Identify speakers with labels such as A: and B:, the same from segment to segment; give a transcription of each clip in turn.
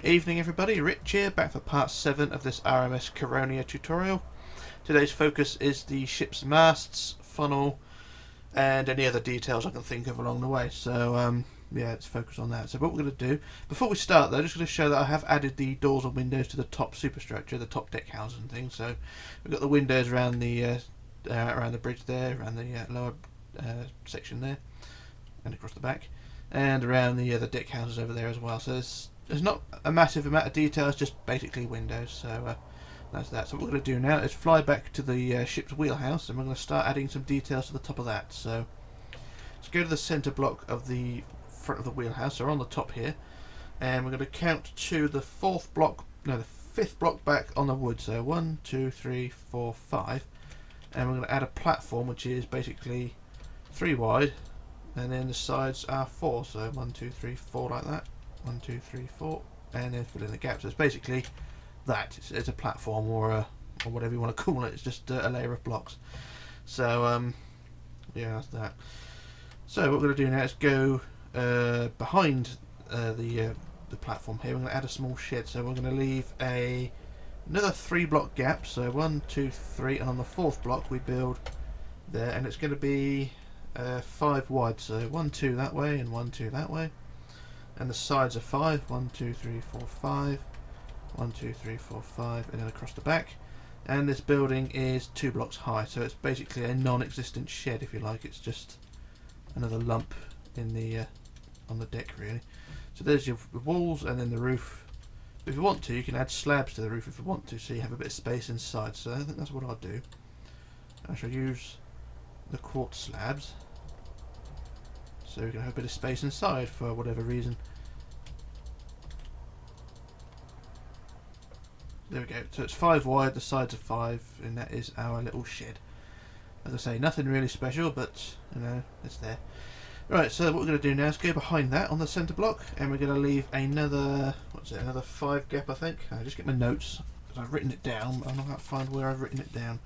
A: Evening everybody, Rich here, back for part 7 of this RMS Caronia tutorial. Today's focus is the ship's masts, funnel, and any other details I can think of along the way. So yeah, let's focus on that. So what we're going to do, before we start though, I'm just going to show that I have added the doors and windows to the top superstructure, the top deck houses and things. So we've got the windows around the bridge there, around the lower section there, and across the back, and around the deck houses over there as well. So there's not a massive amount of detail, it's just basically windows, so that's that. So what we're going to do now is fly back to the ship's wheelhouse, and we're going to start adding some details to the top of that. So let's go to the centre block of the front of the wheelhouse, so we're on the top here, and we're going to count to the the fifth block back on the wood, so 1, 2, 3, 4, 5, and we're going to add a platform which is basically 3 wide, and then the sides are 4, so 1, 2, 3, 4 like that. 1, 2, 3, 4, and then fill in the gaps. So it's basically that. It's a platform or whatever you want to call it. It's just a layer of blocks. So yeah, that's that. So what we're going to do now is go behind the platform here. We're going to add a small shed. So we're going to leave another 3 block gap. So 1, 2, 3, and on the 4th block we build there, and it's going to be 5 wide. So 1, 2 that way, and 1, 2 that way. And the sides are 5, 1, 2, 3, 4, 5, 1, 2, 3, 4, 5, and then across the back. And this building is 2 blocks high, so it's basically a non-existent shed, if you like. It's just another lump in the on the deck, really. So there's your walls, and then the roof. If you want to, you can add slabs to the roof if you want to, so you have a bit of space inside. So I think that's what I'll do. I shall use the quartz slabs, so we can have a bit of space inside for whatever reason. There we go. So it's 5 wide, the sides are 5, and that is our little shed. As I say, nothing really special, but you know, it's there. Right, so what we're going to do now is go behind that on the centre block, and we're going to leave another, another 5 gap, I think. I'll just get my notes, because I've written it down, but I'm not going to find where I've written it down.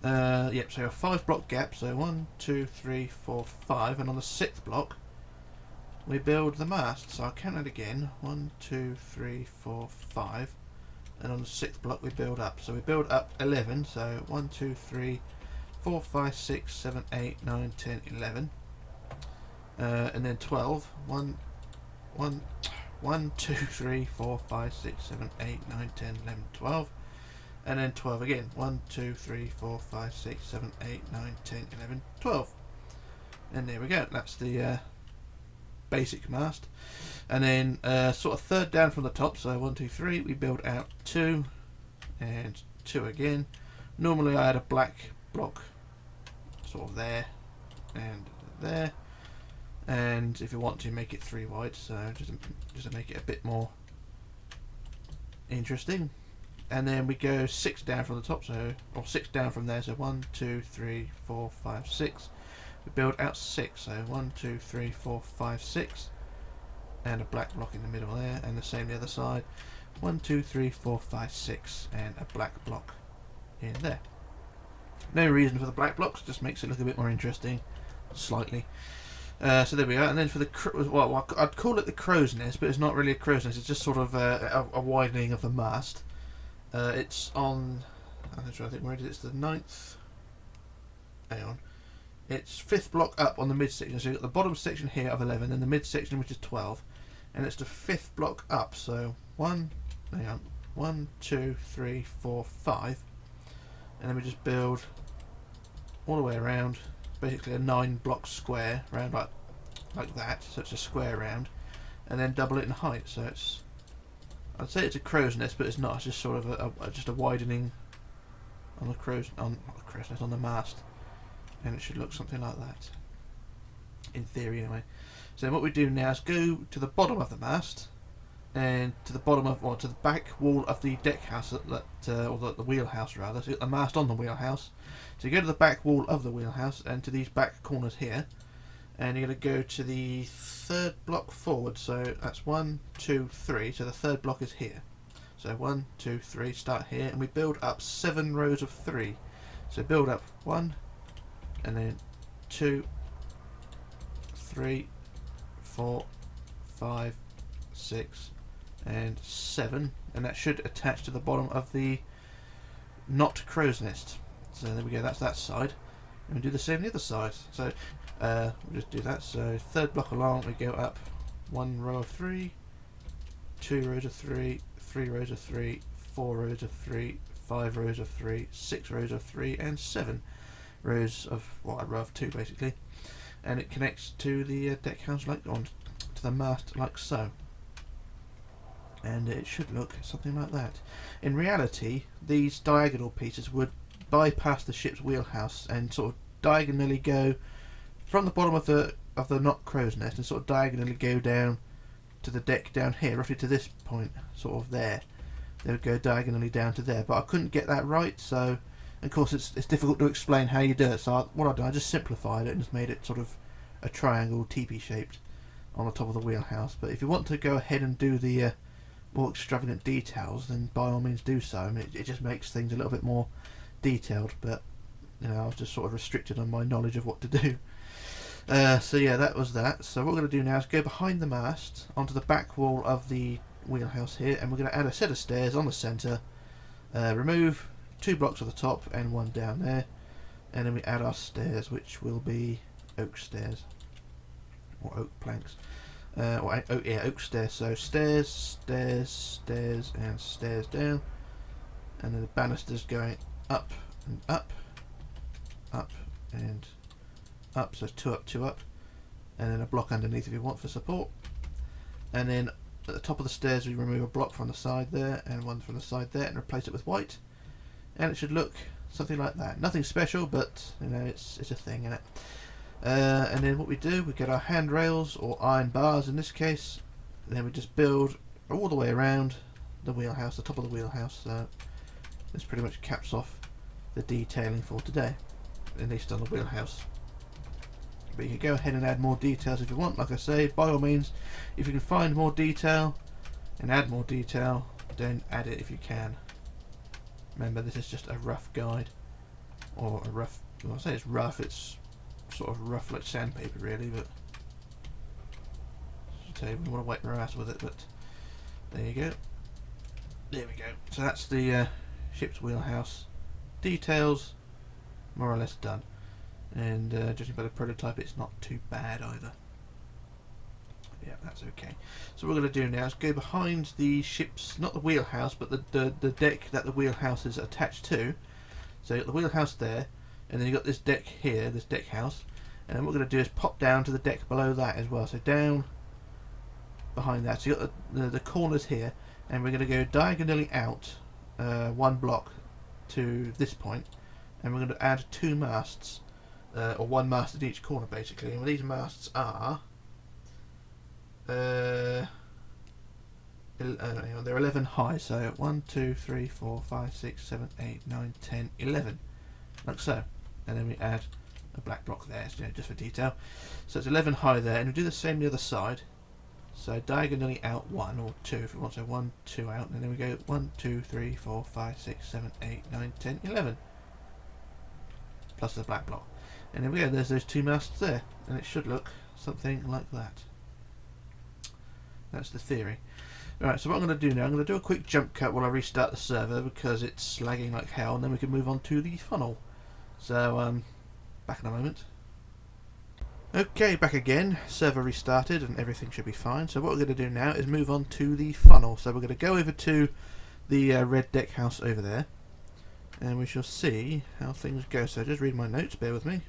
A: Yep, so a 5 block gap, so 1, 2, 3, 4, 5, and on the 6th block we build the mast. So I'll count it again, 1, 2, 3, 4, 5, and on the 6th block we build up. So we build up 11, so 1, 2, 3, 4, 5, 6, 7, 8, 9, 10, 11, and then 12, 1, 2, 3, 4, 5, 6, 7, 8, 9, 10, 11, 12. And then 12 again. 1, 2, 3, 4, 5, 6, 7, 8, 9, 10, 11, 12. And there we go. That's the basic mast. And then sort of third down from the top. So 1, 2, 3. We build out 2 and 2 again. Normally I add a black block sort of there and there. And if you want to, make it 3 wide. So just to make it a bit more interesting. And then we go 6 down from the top, or 6 down from there, so 1, 2, 3, 4, 5, 6. We build out 6, so 1, 2, 3, 4, 5, 6, and a black block in the middle there, and the same the other side. 1, 2, 3, 4, 5, 6, and a black block in there. No reason for the black blocks, just makes it look a bit more interesting, slightly. So there we are, and then for the well, I'd call it the crow's nest, but it's not really a crow's nest. It's just sort of a widening of the mast. It's on, I'm trying to think where it is. It's the 9th. Hang on. It's 5th block up on the midsection. So you've got the bottom section here of 11, and the midsection which is 12, and it's the 5th block up. So 1, 2, 3, 4, 5, and then we just build all the way around. Basically a 9 block square round like that. So it's a square round, and then double it in height. So it's, I'd say it's a crow's nest, but it's not. It's just sort of just a widening on the crow's nest, on the mast, and it should look something like that, in theory, anyway. So what we do now is go to the bottom of the mast, and to the bottom of, or to the back wall of the deck house, or the wheelhouse rather. So you got the mast on the wheelhouse. So you go to the back wall of the wheelhouse, and to these back corners here. And you're going to go to the 3rd block forward, so that's 1, 2, 3, so the 3rd block is here. So 1, 2, 3, start here, and we build up 7 rows of 3. So build up 1, and then 2, 3, 4, 5, 6, and 7, and that should attach to the bottom of the knot crow's nest. So there we go, that's that side, and we do the same on the other side. So we'll just do that. So third block along, we go up 1 row of 3, 2 rows of 3, 3 rows of 3, 4 rows of 3, 5 rows of 3, 6 rows of 3, and 7 rows of, well, a row of 2 basically, and it connects to the deck house like on to the mast like so, and it should look something like that. In reality, these diagonal pieces would bypass the ship's wheelhouse and sort of diagonally go from the bottom of the knot crow's nest and sort of diagonally go down to the deck down here, roughly to this point, sort of there. They would go diagonally down to there, but I couldn't get that right, so of course it's difficult to explain how you do it. So what I did, I just simplified it and just made it sort of a triangle, teepee shaped, on the top of the wheelhouse. But if you want to go ahead and do the more extravagant details, then by all means do so. I mean, it just makes things a little bit more detailed, but you know, I was just sort of restricted on my knowledge of what to do. So yeah, that was that. So what we're going to do now is go behind the mast onto the back wall of the wheelhouse here, and we're going to add a set of stairs on the centre, remove 2 blocks at the top and 1 down there, and then we add our stairs, which will be oak stairs or oak planks, oak stairs. So stairs, stairs, stairs, and stairs down, and then the banisters going up and up, up and up. So 2 up, 2 up, and then a block underneath if you want for support. And then at the top of the stairs we remove a block from the side there and 1 from the side there and replace it with white, and it should look something like that. Nothing special, but you know, it's a thing, isn't it? And then what we do, we get our handrails or iron bars in this case, and then we just build all the way around the wheelhouse, the top of the wheelhouse. So this pretty much caps off the detailing for today, at least on the wheelhouse. But you can go ahead and add more details if you want. Like I say, by all means, if you can find more detail and add more detail, then add it if you can. Remember, this is just a rough guide, or a rough, well, I say it's rough, it's sort of rough like sandpaper really, but so we want to wipe our ass with it. But there you go, there we go. So that's the ship's wheelhouse details more or less done, and judging by the prototype, it's not too bad either. Yeah, that's okay. So what we're going to do now is go behind the ship's, not the wheelhouse, but the deck that the wheelhouse is attached to. So you've got the wheelhouse there, and then you've got this deck here, this deck house, and then what we're going to do is pop down to the deck below that as well. So down behind that, so you've got the corners here, and we're going to go diagonally out 1 block to this point, and we're going to add 2 masts, or 1 mast at each corner basically. And these masts are they're 11 high, so 1, 2, 3, 4, 5, 6, 7, 8, 9, 10, 11, like so. And then we add a black block there, so, just for detail. So it's 11 high there, and we do the same the other side. So diagonally out 1 or 2 if you want, so 1, 2 out, and then we go 1, 2, 3, 4, 5, 6, 7, 8, 9, 10, 11, plus the black block. And there we go, there's those 2 masts there, and it should look something like that. That's the theory. Alright, so what I'm going to do now, I'm going to do a quick jump cut while I restart the server because it's lagging like hell, and then we can move on to the funnel. So, back in a moment. Okay, back again. Server restarted and everything should be fine. So what we're going to do now is move on to the funnel. So we're going to go over to the red deck house over there, and we shall see how things go. So just read my notes, bear with me.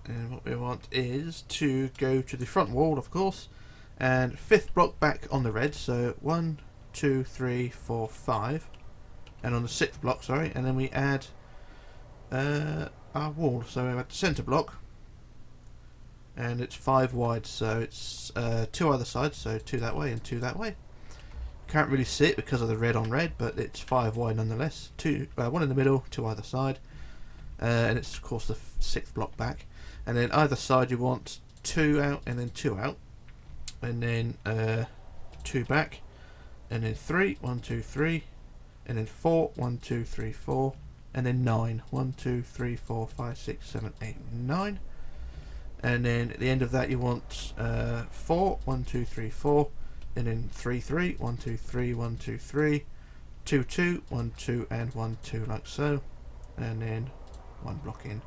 A: And what we want is to go to the front wall, of course, and 5th block back on the red, so 1, 2, 3, 4, 5, and on the 6th block, sorry, and then we add our wall. So we have the centre block, and it's 5 wide, so it's 2 either side, so 2 that way and 2 that way. Can't really see it because of the red on red, but it's 5 wide nonetheless. 1 in the middle, 2 either side, and it's of course the 6th block back. And then either side you want 2 out and then 2 out, and then 2 back, and then 3, 1, 2, 3, and then 4, 1, 2, 3, 4, and then 9, 1, 2, 3, 4, 5, 6, 7, 8, 9. And then at the end of that you want 4, 1, 2, 3, 4, and then 3 3, 1 2 3, 1 2 3, 2 2, 1 2 and 1 2 like so, and then one block in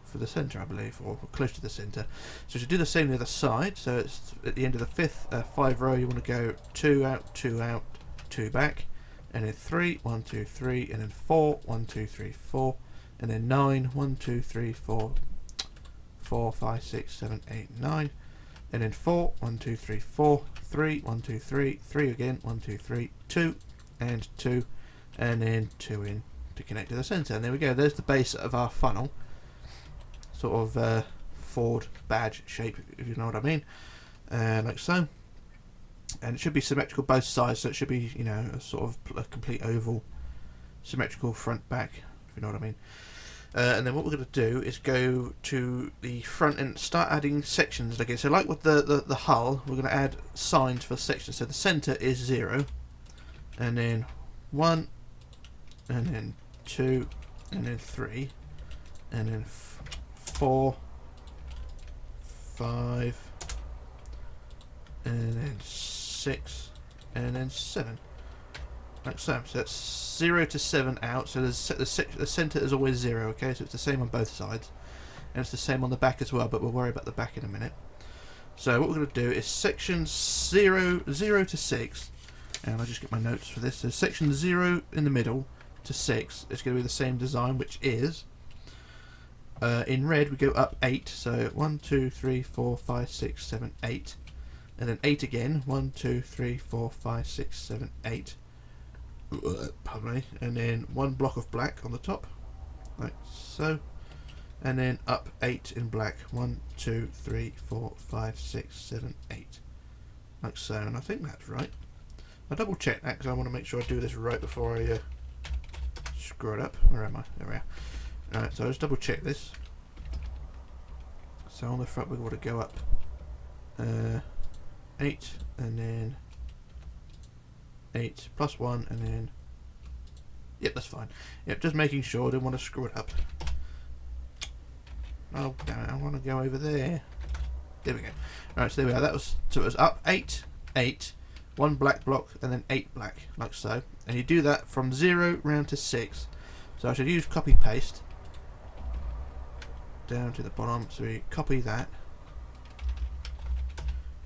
A: for the centre, I believe, or close to the centre. So to do the same on the other side, so it's at the end of the fifth 5 row, you want to go 2 out, 2 out, 2 back, and then 3, 1 2 3, and then 4, 1 2 3 4, and then 9, 1 2 3 4, 4 5 6 7 8 9, and then 4, 1 2 3 4, 3, 1 2 3, 3 again, 1 2 3, 2 and 2, and then 2 in to connect to the centre. And there we go, there's the base of our funnel, sort of Ford badge shape, if you know what I mean, like so. And it should be symmetrical both sides, so it should be, you know, a sort of a complete oval, symmetrical front back, if you know what I mean. And then what we're going to do is go to the front and start adding sections again. So like with the hull, we're going to add signs for sections. So the centre is 0, and then 1, and then 2, and then 3, and then 4, 5, and then 6, and then 7. Like so. So that's 0 to 7 out. So the centre is always 0. Okay, so it's the same on both sides, and it's the same on the back as well. But we'll worry about the back in a minute. So what we're going to do is section 0 to 6, and I'll just get my notes for this. So section 0 in the middle to 6 is going to be the same design, which is in red we go up 8. So 1 2 3 4 5 6 7 8, and then 8 again. 1 2 3 4 5 6 7 8. Pardon me. And then one block of black on the top, like so, and then up 8 in black. 1 2 3 4 5 6 7 8, like so. And I think that's right. I'll double check that because I want to make sure I do this right before I screw it up. Where am I? There we are. Alright, so I'll just double check this. So on the front we want to go up 8, and then 8 plus 1, and then, yep, that's fine. Yep, just making sure, I don't want to screw it up. Oh damn it, I want to go over there. There we go. Alright, so there we are. So it was up 8, 8, 1 black block, and then 8 black, like so. And you do that from 0 round to 6. So I should use copy paste down to the bottom. So we copy that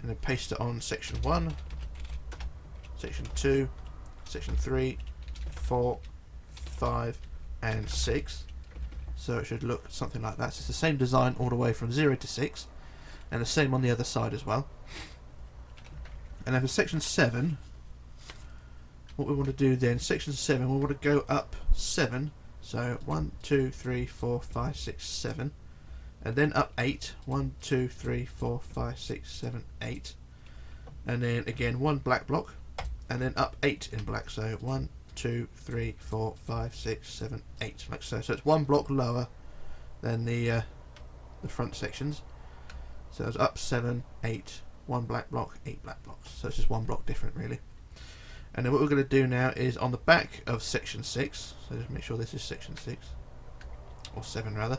A: and then paste it on section 1, section 2, section 3, 4, 5, and 6. So it should look something like that. So it's the same design all the way from 0 to 6, and the same on the other side as well. And then for section 7, what we want to do then, section 7, we want to go up 7. So 1 2 3 4 5 6 7, and then up 8. 1 2 3 4 5 6 7 8, and then again 1 black block, and then up 8 in black. So 1 2 3 4 5 6 7 8, like so. So it's 1 block lower than the front sections. So it's up 7, 8, 1 black block, 8 black blocks. So it's just 1 block different, really. And then what we're going to do now is on the back of section 6. So just make sure this is section 6, or 7 rather.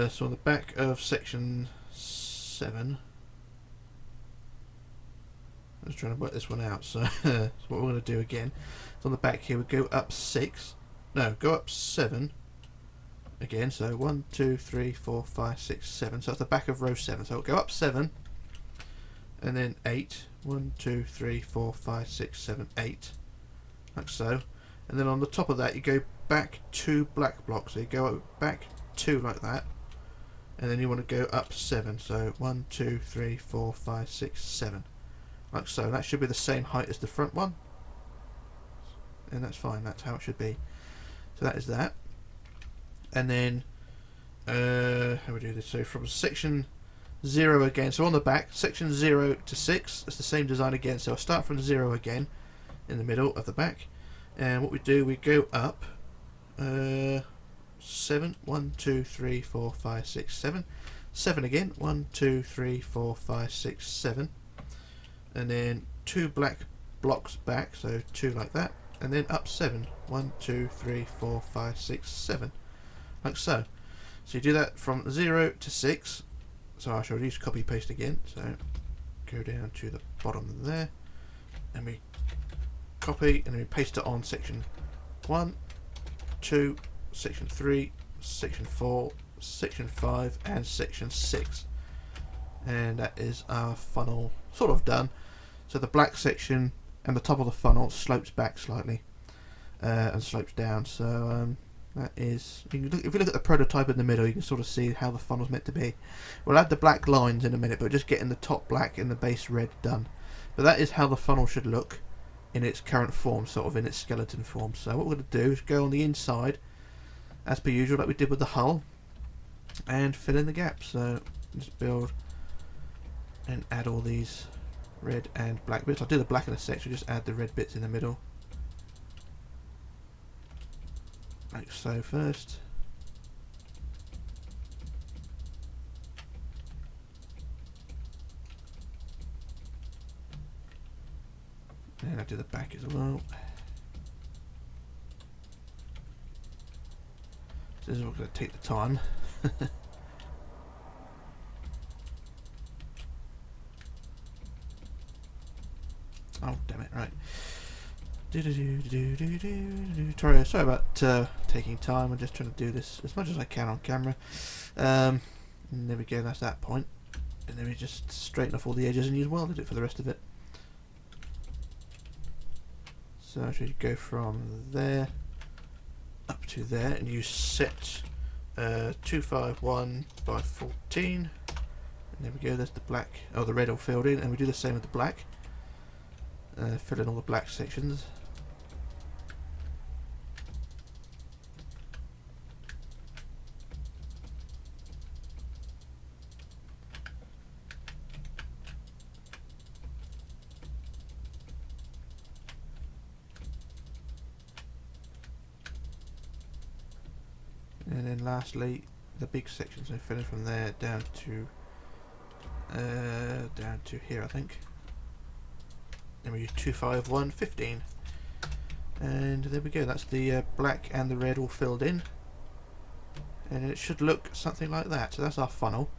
A: So on the back of section 7, I was trying to work this one out. So, so what we're going to do again, so on the back here we go up 6. No, go up 7 again. So 1 2 3 4 5 6 7. So that's the back of row 7. So we'll go up 7, and then 8. 1 2 3 4 5 6 7 8, like so. And then on the top of that you go back 2 black blocks. So you go back 2 like that, and then you want to go up 7. So 1 2 3 4 5 6 7, like so. That should be the same height as the front one, and that's fine. That's how it should be. So that is that. And then how do we do this? So from section 0 again, so on the back, section 0 to 6, it's the same design again. So I'll start from 0 again in the middle of the back, and what we do, we go up 7. 1 2 3 4 5 6 7, 7 again. 1 2 3 4 5 6 7, and then 2 black blocks back, so 2 like that, and then up 7. 1 2 3 4 5 6 7, like so. So you do that from 0 to 6. So I shall use copy paste again. So go down to the bottom there, and we copy and then we paste it on section 1, 2, section 3, section 4, section 5 and section 6, and that is our funnel sort of done. So the black section and the top of the funnel slopes back slightly and slopes down, so that is, if you look at the prototype in the middle, you can sort of see how the funnel's meant to be. We'll add the black lines in a minute, but just getting the top black and the base red done. But that is how the funnel should look in its current form, sort of in its skeleton form. So what we're going to do is go on the inside, as per usual, like we did with the hull, and fill in the gaps. So just build and add all these red and black bits. I'll do the black in a sec, so just add the red bits in the middle. Like so first. And I'll do the back as well. This is all going to take the time. Oh, damn it, right. Sorry about taking time. I'm just trying to do this as much as I can on camera. And there we go, that's that point. And then we just straighten off all the edges and use welded it for the rest of it. So I should go from there up to there and use set 251 by 14. And there we go, there's the black, oh the red all filled in, and we do the same with the black. Fill in all the black sections. And then lastly, the big sections, so fill in from there down to here, I think. Then we use 251 15, and there we go. That's the black and the red all filled in, and it should look something like that. So that's our funnel,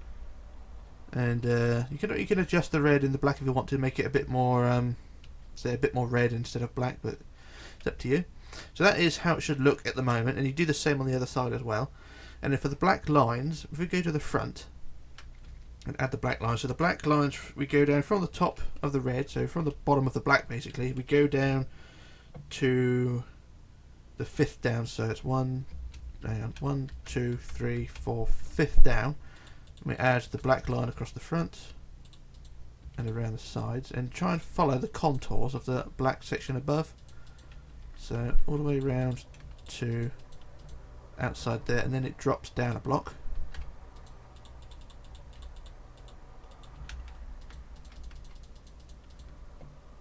A: and you can adjust the red and the black if you want to make it a bit more, say a bit more red instead of black, but it's up to you. So that is how it should look at the moment, and you do the same on the other side as well. And then for the black lines, if we go to the front and add the black lines, so the black lines, we go down from the top of the red, so from the bottom of the black basically, we go down to the fifth down, so it's 1, 2, 3, 4, fifth down. And we add the black line across the front and around the sides, and try and follow the contours of the black section above. So all the way around to outside there, and then it drops down a block.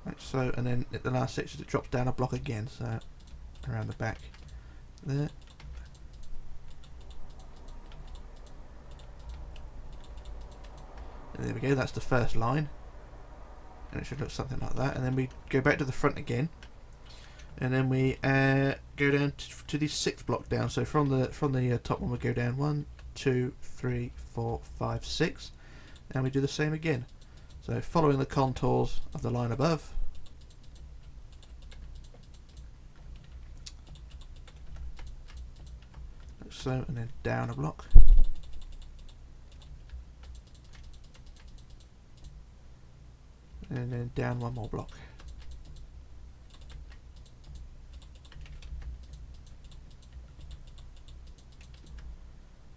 A: Like so, and then at the last section it drops down a block again, so around the back there. And there we go, that's the first line, and it should look something like that. And then we go back to the front again, and then we go down to the sixth block down. So from the top one we go down 1, 2, 3, 4, 5, 6, and we do the same again. So following the contours of the line above, like so, and then down a block, and then down one more block.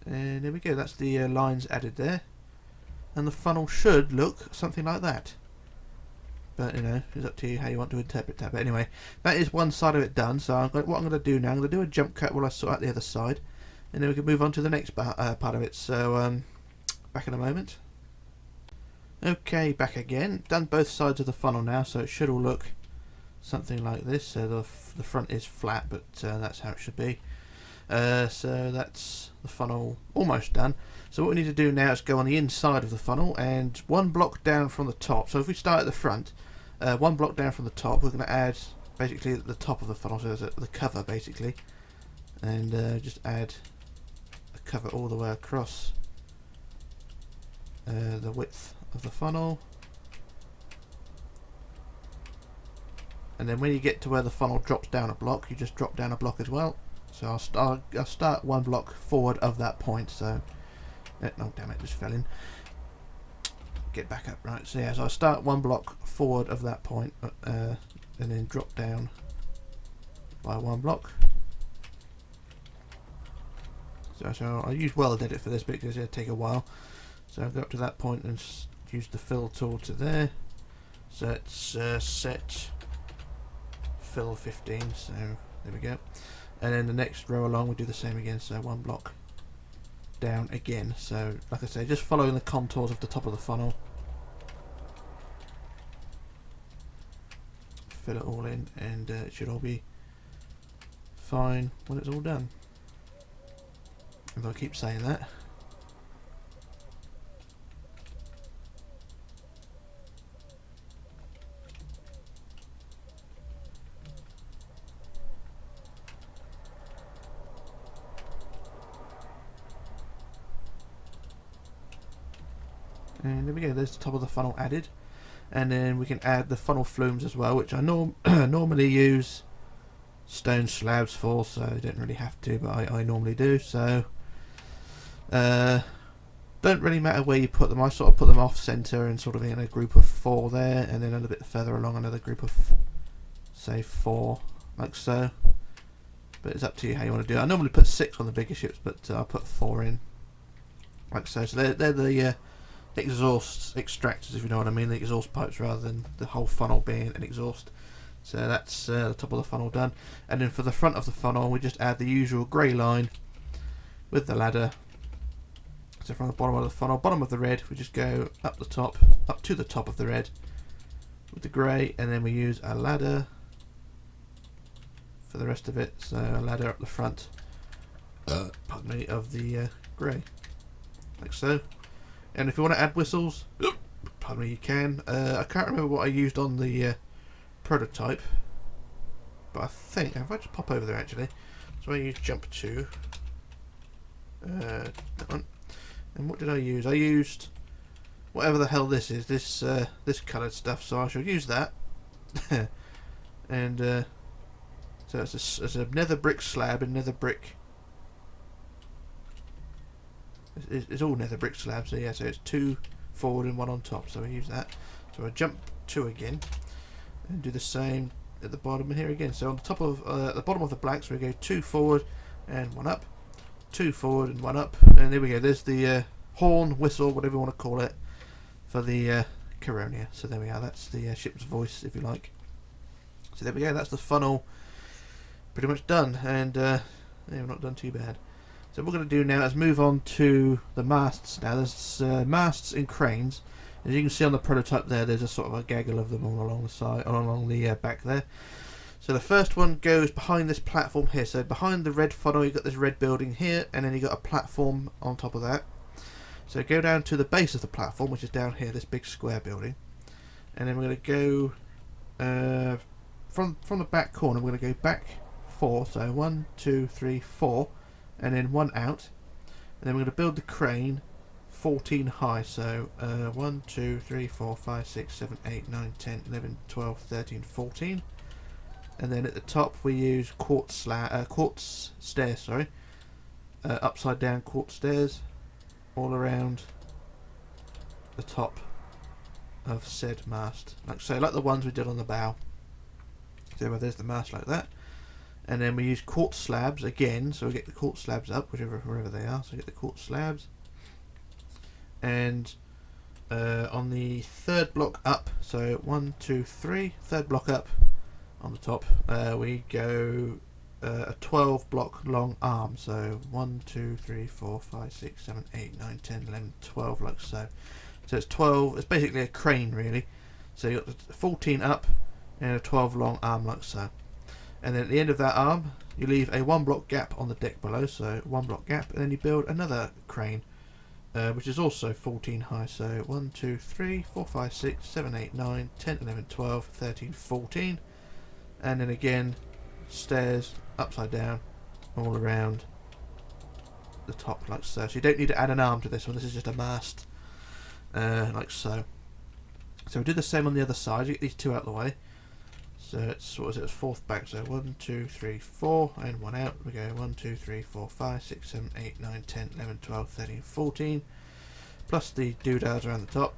A: And there we go, that's the lines added there. And the funnel should look something like that. But, you know, it's up to you how you want to interpret that. But anyway, that is one side of it done. So what I'm going to do now, I'm going to do a jump cut while I sort out the other side. And then we can move on to the next part of it. So, back in a moment. Okay, back again. Done both sides of the funnel now, so it should all look something like this. So the front is flat, but that's how it should be. So that's the funnel almost done. So what we need to do now is go on the inside of the funnel, and one block down from the top. So if we start at the front, one block down from the top, we're going to add basically at the top of the funnel, so there's the cover basically, and just add a cover all the way across the width of the funnel, and then when you get to where the funnel drops down a block, you just drop down a block as well. So I'll start one block forward of that point. So, oh damn it, just fell in. Get back up, right? So yeah, so I'll start one block forward of that point, and then drop down by one block. So I'll use weld edit for this bit because it'll take a while. So I'll go up to that point and use the fill tool to there. So it's set fill 15. So there we go. And then the next row along we do the same again. So one block down again. So like I say, just following the contours of the top of the funnel. Fill it all in, and it should all be fine when it's all done. And I keep saying that. And there we go, there's the top of the funnel added. And then we can add the funnel flumes as well, which I normally use stone slabs for, so I don't really have to, but I normally do. So don't really matter where you put them. I sort of put them off center and sort of in a group of 4 there, and then a little bit further along another group of say 4, like so. But it's up to you how you want to do it. I normally put 6 on the bigger ships, but I'll put 4 in, like so. So they're the exhaust extractors, if you know what I mean, the exhaust pipes rather than the whole funnel being an exhaust. So that's the top of the funnel done. And then for the front of the funnel we just add the usual grey line with the ladder. So from the bottom of the funnel, bottom of the red, we just go up the top, up to the top of the red with the grey, and then we use a ladder for the rest of it. So a ladder up the front pardon me, of the grey, like so. And if you want to add whistles, pardon me, you can. I can't remember what I used on the prototype, but I think, if I just pop over there actually, so I used jump 2. That one. And what did I use? I used whatever the hell this is, this coloured stuff, so I shall use that. And so it's a nether brick slab and nether brick. It's all nether brick slabs, so yeah, so it's 2 forward and 1 on top, so we use that. So I jump 2 again and do the same at the bottom here again. So on the top of the bottom of the blacks we go 2 forward and 1 up, 2 forward and 1 up, and there we go. There's the horn, whistle, whatever you want to call it, for the Caronia. So there we are, that's the ship's voice, if you like. So there we go, that's the funnel pretty much done, and yeah, we're not done too bad. So what we're going to do now is move on to the masts. Now there's masts and cranes. As you can see on the prototype there, there's a sort of a gaggle of them all along the side, along the back there. So the first one goes behind this platform here. So behind the red funnel you've got this red building here, and then you've got a platform on top of that. So go down to the base of the platform, which is down here, this big square building. And then we're going to go from the back corner, we're going to go back 4. So 1, 2, 3, 4. And then 1 out, and then we're going to build the crane 14 high. So 1, 2, 3, 4, 5, 6, 7, 8, 9, 10, 11, 12, 13, 14. And then at the top we use quartz stairs, sorry, upside down quartz stairs all around the top of said mast, like so, like the ones we did on the bow. So there's the mast like that. And then we use quartz slabs again, so we get the quartz slabs up, wherever they are. So we get the quartz slabs, and on the 3rd block up, so 1, 2, 3, 3rd block up on the top, we go a 12 block long arm. So 1, 2, 3, 4, 5, 6, 7, 8, 9, 10, 11, 12, like so. So it's 12. It's basically a crane, really. So you got the 14 up and a 12 long arm, like so. And then at the end of that arm you leave a 1 block gap on the deck below, so 1 block gap, and then you build another crane which is also 14 high. So 1, 2, 3, 4, 5, 6, 7, 8, 9, 10, 11, 12, 13, 14, and then again stairs upside down all around the top, like so. So you don't need to add an arm to this one, this is just a mast, like so. So we do the same on the other side. You get these 2 out of the way. So it's, what was it, it's fourth back, so 1, 2, 3, 4, and 1 out. We go 1, 2, 3, 4, 5, 6, 7, 8, 9, 10, 11, 12, 13, 14, plus the doodads around the top.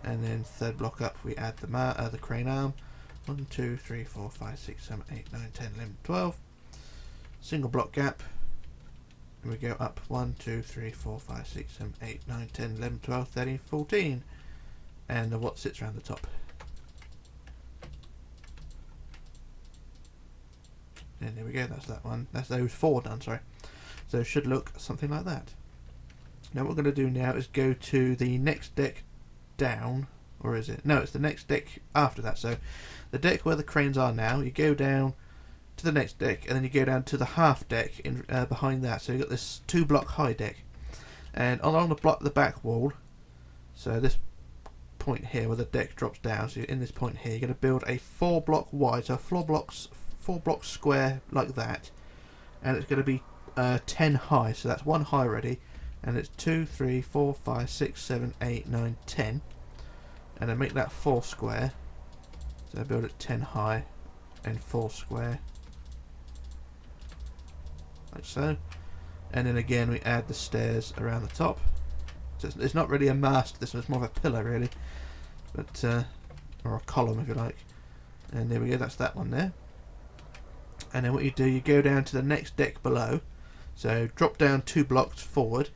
A: And then third block up, we add the crane arm. 1, 2, 3, 4, 5, 6, 7, 8, 9, 10, 11, 12. Single block gap. And we go up 1, 2, 3, 4, 5, 6, 7, 8, 9, 10, 11, 12, 13, 14. And the what sits around the top. And there we go, that's that one. That's those 4 done, sorry. So it should look something like that. Now what we're going to do now is go to the next deck down, or is it? No, it's the next deck after that. So the deck where the cranes are now, you go down to the next deck, and then you go down to the half deck in behind that. So you've got this 2 block high deck, and along the back wall, so this point here where the deck drops down, so you're in this point here, you're going to build a 4 block wide, so 4 blocks square like that, and it's going to be 10 high, so that's 1 high already, and it's 2, 3, 4, 5, 6, 7, 8, 9, 10, and then make that 4 square, so build it 10 high and 4 square like so, and then again we add the stairs around the top. So it's not really a mast, this one's more of a pillar really, but or a column if you like. And there we go, that's that one there. And then what you do, you go down to the next deck below, so drop down 2 blocks forward,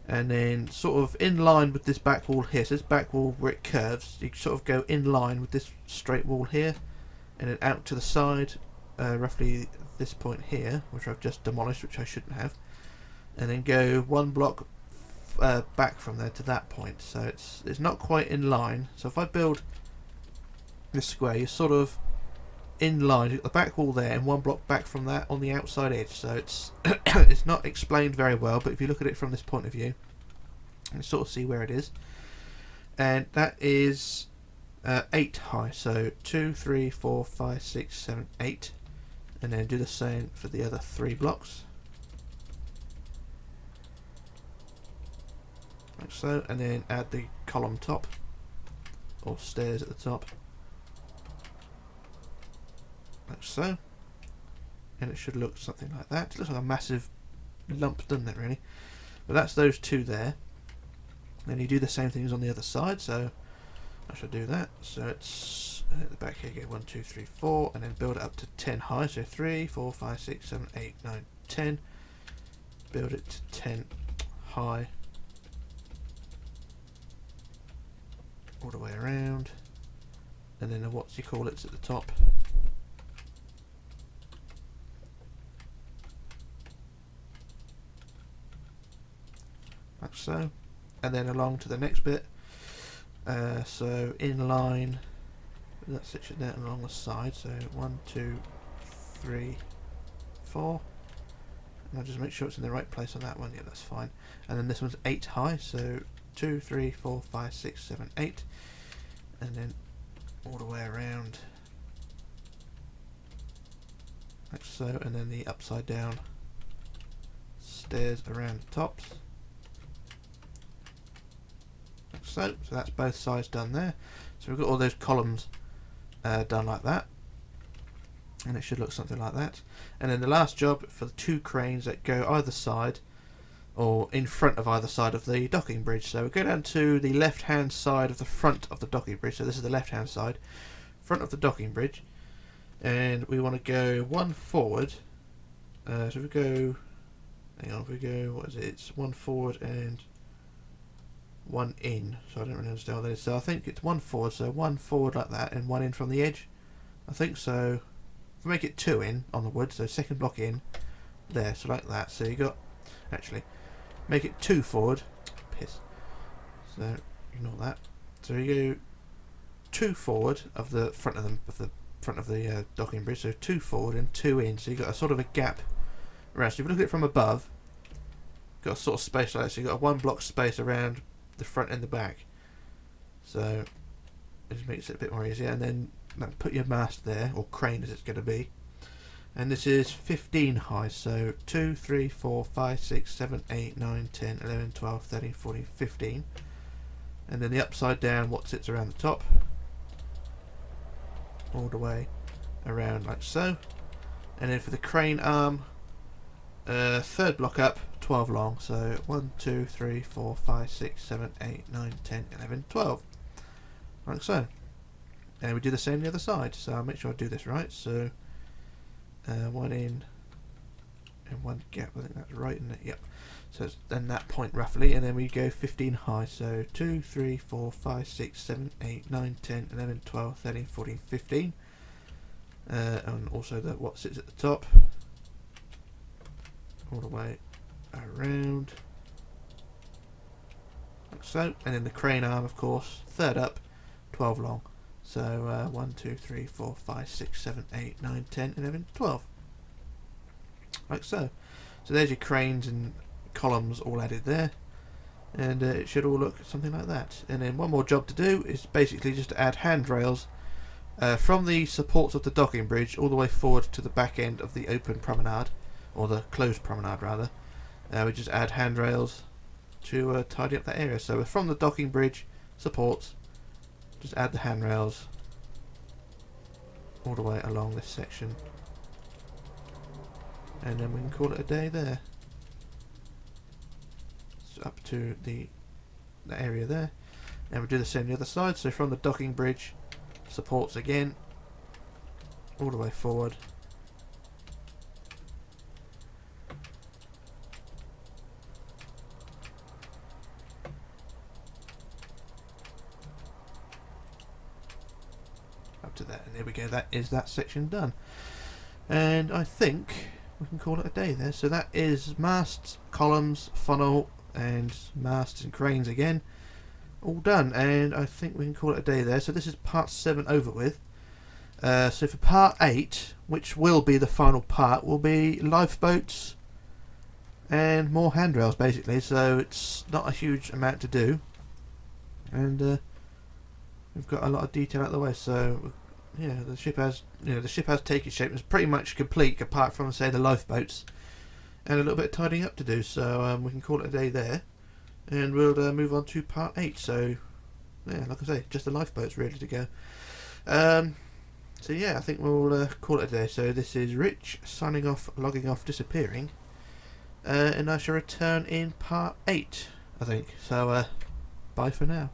A: and then sort of in line with this back wall here, so this back wall where it curves, you sort of go in line with this straight wall here, and then out to the side, roughly this point here, which I've just demolished, which I shouldn't have, and then go 1 block back from there to that point. So it's not quite in line. So if I build this square, you're sort of in line. You've got the back wall there and 1 block back from that on the outside edge. So it's it's not explained very well, but if you look at it from this point of view, you can sort of see where it is. And that is 8 high. So 2, 3, 4, 5, 6, 7, 8, and then do the same for the other 3 blocks. Like so, and then add the column top or stairs at the top like so, and it should look something like that. It looks like a massive lump, doesn't it really? But that's those 2 there. Then you do the same things on the other side, so I should do that. So it's at the back here, go 1, 2, 3, 4, and then build it up to 10 high, so 3, 4, 5, 6, 7, 8, 9, 10, build it to 10 high all the way around, and then the what's-you-call-it's at the top. Like so. And then along to the next bit. So in line, that sits it down along the side, so 1, 2, 3, 4. And I'll just make sure it's in the right place on that one, yeah, that's fine. And then this one's 8 high, so 2, 3, 4, 5, 6, 7, 8, and then all the way around like so, and then the upside down stairs around the tops like so. So that's both sides done there. So we've got all those columns done like that, and it should look something like that. And then the last job for the 2 cranes that go either side or in front of either side of the docking bridge. So we go down to the left hand side of the front of the docking bridge. So this is the left hand side, front of the docking bridge, and we want to go 1 forward. So if we go, hang on, if we go, what is it? It's 1 forward and 1 in. So I don't really understand what that is. So I think it's 1 forward, so 1 forward like that, and 1 in from the edge. I think so. If we make it 2 in on the wood, so second block in there, so like that. So you got, actually, make it 2 forward. Piss. So ignore that. So you go 2 forward of the front of the docking bridge. So 2 forward and 2 in. So you got a sort of a gap around. So if you look at it from above, got a sort of space like that. So you got a 1 block space around the front and the back. So it just makes it a bit more easier. And then put your mast there, or crane as it's going to be. And this is 15 high, so 2, 3, 4, 5, 6, 7, 8, 9, 10, 11, 12, 13, 14, 15. And then the upside down, what sits around the top. all the way around like so. And then for the crane arm, third block up, 12 long. So 1, 2, 3, 4, 5, 6, 7, 8, 9, 10, 11, 12. Like so. And we do the same on the other side. So I'll make sure I do this right. So one in and one gap. I think that's right, isn't it? Yep. So it's then that point roughly, and then we go 15 high. So 2, 3, 4, 5, 6, 7, 8, 9, 10, 11, 12, 13, 14, 15. And also what sits at the top, all the way around, like so. And then the crane arm, of course, third up, 12 long. So 1, 2, 3, 4, 5, 6, 7, 8, 9, 10, 11, 12. Like so. So there's your cranes and columns all added there. And it should all look something like that. And then one more job to do is basically just to add handrails from the supports of the docking bridge all the way forward to the back end of the open promenade, or the closed promenade rather. We just add handrails to tidy up that area. So from the docking bridge supports, just add the handrails all the way along this section, and then we can call it a day there. So up to the area there, and we do the same on the other side. So from the docking bridge supports again all the way forward, up to that, and there we go. That is that section done, and I think we can call it a day there. So that is masts, columns, funnel, and masts and cranes again, all done, and I think we can call it a day there. So this is part 7 over with. So for part 8, which will be the final part, will be lifeboats and more handrails basically. So it's not a huge amount to do, and we've got a lot of detail out of the way. So yeah, the ship has taken shape. It's pretty much complete apart from, say, the lifeboats and a little bit of tidying up to do. So we can call it a day there, and we'll move on to part 8. So yeah, like I say, just the lifeboats ready to go. So yeah, I think we'll call it a day. So this is Rich signing off, logging off, disappearing, and I shall return in part 8, I think. So bye for now.